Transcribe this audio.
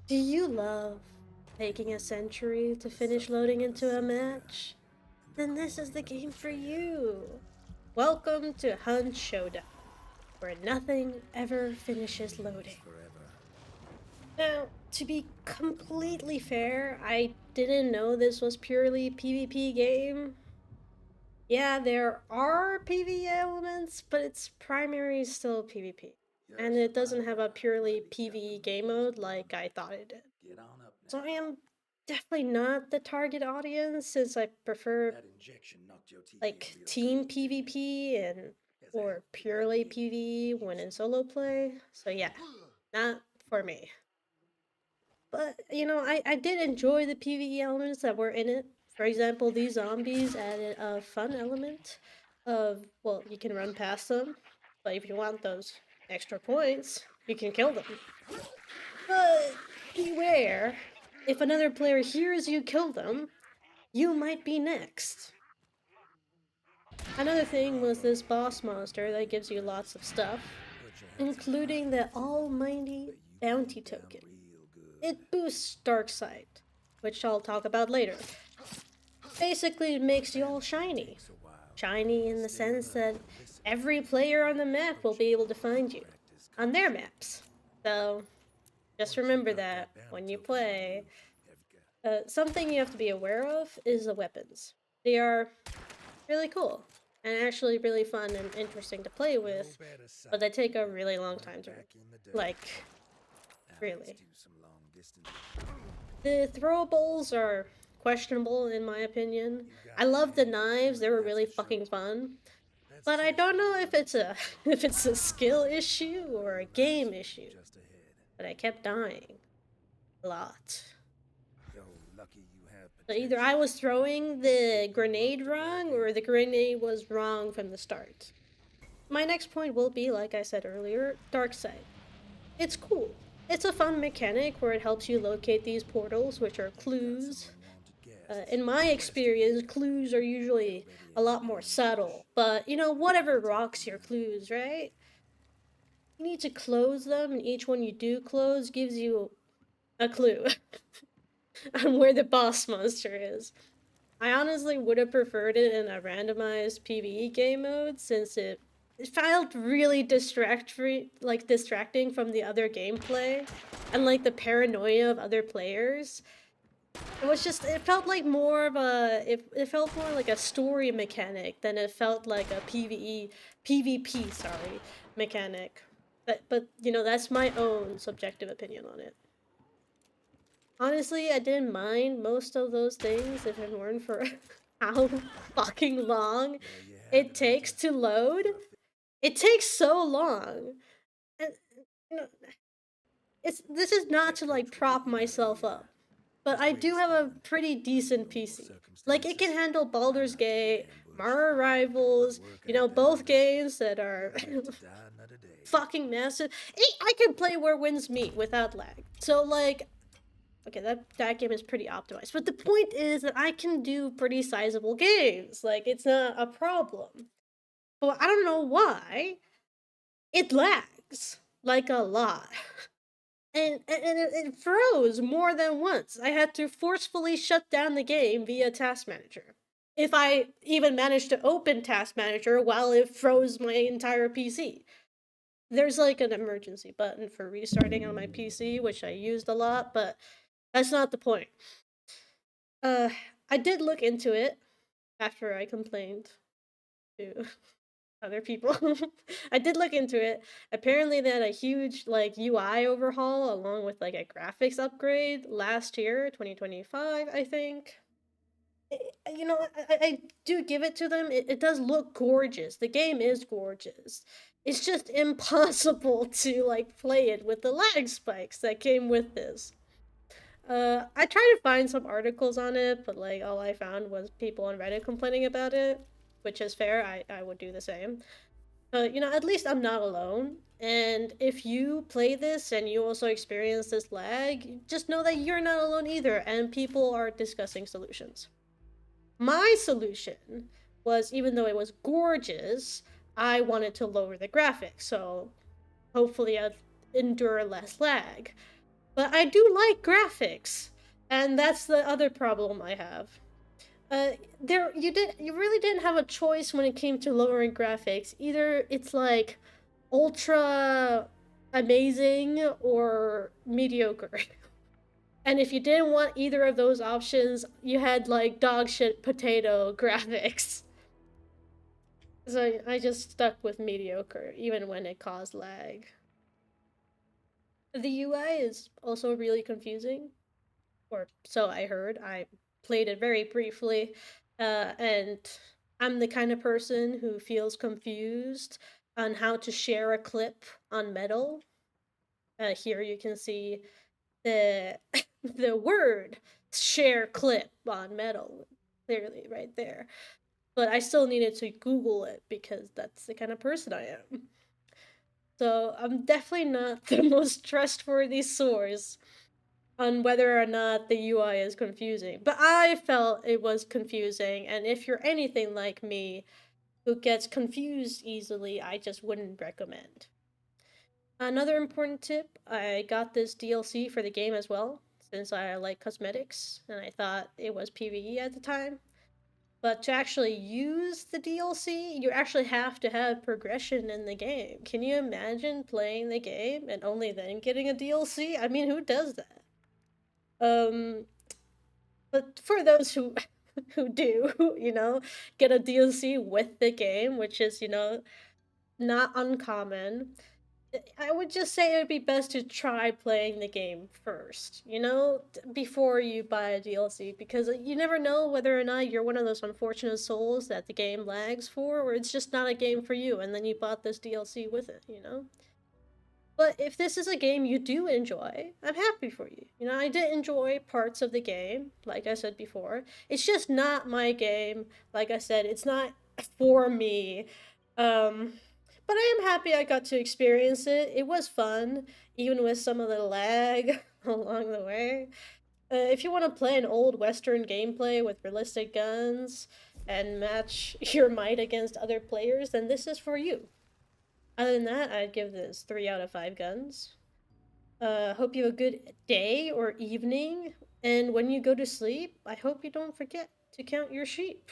Do you love taking a century to finish loading into a match? Then this is the game for you! Welcome to Hunt Showdown, where nothing ever finishes loading. Now, to be completely fair, I didn't know this was purely PvP game. Yeah, there are PvE elements, but its primary is still PvP. And it doesn't have a purely PvE game mode like I thought it did. So I am definitely not the target audience since I prefer like team PvP and or purely PvE when in solo play. So yeah, not for me. But you know, I did enjoy the PvE elements that were in it. For example, these zombies added a fun element of, well, you can run past them, but if you want those extra points, you can kill them. But beware, if another player hears you kill them, you might be next. Another thing was this boss monster that gives you lots of stuff, including the almighty bounty token. It boosts dark sight, which I'll talk about later. Basically, it makes you all shiny. Shiny in the sense that every player on the map will be able to find you on their maps. So just remember that when you play. Something you have to be aware of is the weapons. They are really cool and actually really fun and interesting to play with, but they take a really long time to like, really. The throwables are questionable in my opinion. I love the knives, they were really fucking fun. But I don't know if it's a if it's a skill issue or a game issue. But I kept dying a lot. So either I was throwing the grenade wrong or the grenade was wrong from the start. My next point will be, like I said earlier, dark sight. It's cool. It's a fun mechanic where it helps you locate these portals, which are clues. In my experience, clues are usually a lot more subtle, but you know, whatever rocks your clues, right? You need to close them, and each one you do close gives you a clue on where the boss monster is. I honestly would have preferred it in a randomized PvE game mode since it felt really distracting from the other gameplay and like the paranoia of other players. It felt like more of a it felt more like a story mechanic than it felt like a PvP, sorry, mechanic. But you know, that's my own subjective opinion on it. Honestly, I didn't mind most of those things if it weren't for how fucking long it takes to load. It takes so long. And you know, this is not to like prop myself up, but I do have a pretty decent PC. Like it can handle Baldur's Gate, Mara Rivals, you know, both games that are fucking massive. I can play Where Winds Meet without lag. So like, okay, that game is pretty optimized. But the point is that I can do pretty sizable games. Like it's not a problem. But I don't know why it lags like a lot. And it froze more than once. I had to forcefully shut down the game via Task Manager. If I even managed to open Task Manager while it froze my entire PC. There's like an emergency button for restarting on my PC, which I used a lot, but that's not the point. Uh, I did look into it after I complained to other people. I did look into it. Apparently, they had a huge like UI overhaul along with like a graphics upgrade last year, 2025, I think. You know, I do give it to them. It does look gorgeous. The game is gorgeous. It's just impossible to like play it with the lag spikes that came with this. I tried to find some articles on it, but like all I found was people on Reddit complaining about it, which is fair. I would do the same. You know, at least I'm not alone. And if you play this and you also experience this lag, just know that you're not alone either, and people are discussing solutions. My solution was, even though it was gorgeous, I wanted to lower the graphics, so hopefully I'd endure less lag. But I do like graphics, and that's the other problem I have. You really didn't have a choice when it came to lowering graphics. Either it's like ultra amazing or mediocre. And if you didn't want either of those options, you had like dog shit potato graphics. So I just stuck with mediocre, even when it caused lag. The UI is also really confusing, or so I heard. I played it very briefly, and I'm the kind of person who feels confused on how to share a clip on Metal. Here you can see the the word share clip on Metal clearly right there. But I still needed to Google it because that's the kind of person I am. So I'm definitely not the most trustworthy source on whether or not the UI is confusing. But I felt it was confusing, and if you're anything like me who gets confused easily, I just wouldn't recommend. Another important tip, I got this DLC for the game as well, since I like cosmetics, and I thought it was PvE at the time. But to actually use the DLC, you actually have to have progression in the game. Can you imagine playing the game and only then getting a DLC? I mean, who does that? Um, but for those who who do, get a DLC with the game, which is, not uncommon, I would just say it would be best to try playing the game first, before you buy a DLC, because you never know whether or not you're one of those unfortunate souls that the game lags for, or it's just not a game for you, and then you bought this DLC with it. But if this is a game you do enjoy, I'm happy for you. I did enjoy parts of the game, like I said before. It's just not my game. Like I said, it's not for me. Um, but I am happy I got to experience it. It was fun, even with some of the lag along the way. If you want to play an old Western gameplay with realistic guns and match your might against other players, then this is for you. Other than that, I'd give this 3 out of 5 guns. Hope you have a good day or evening. And when you go to sleep, I hope you don't forget to count your sheep.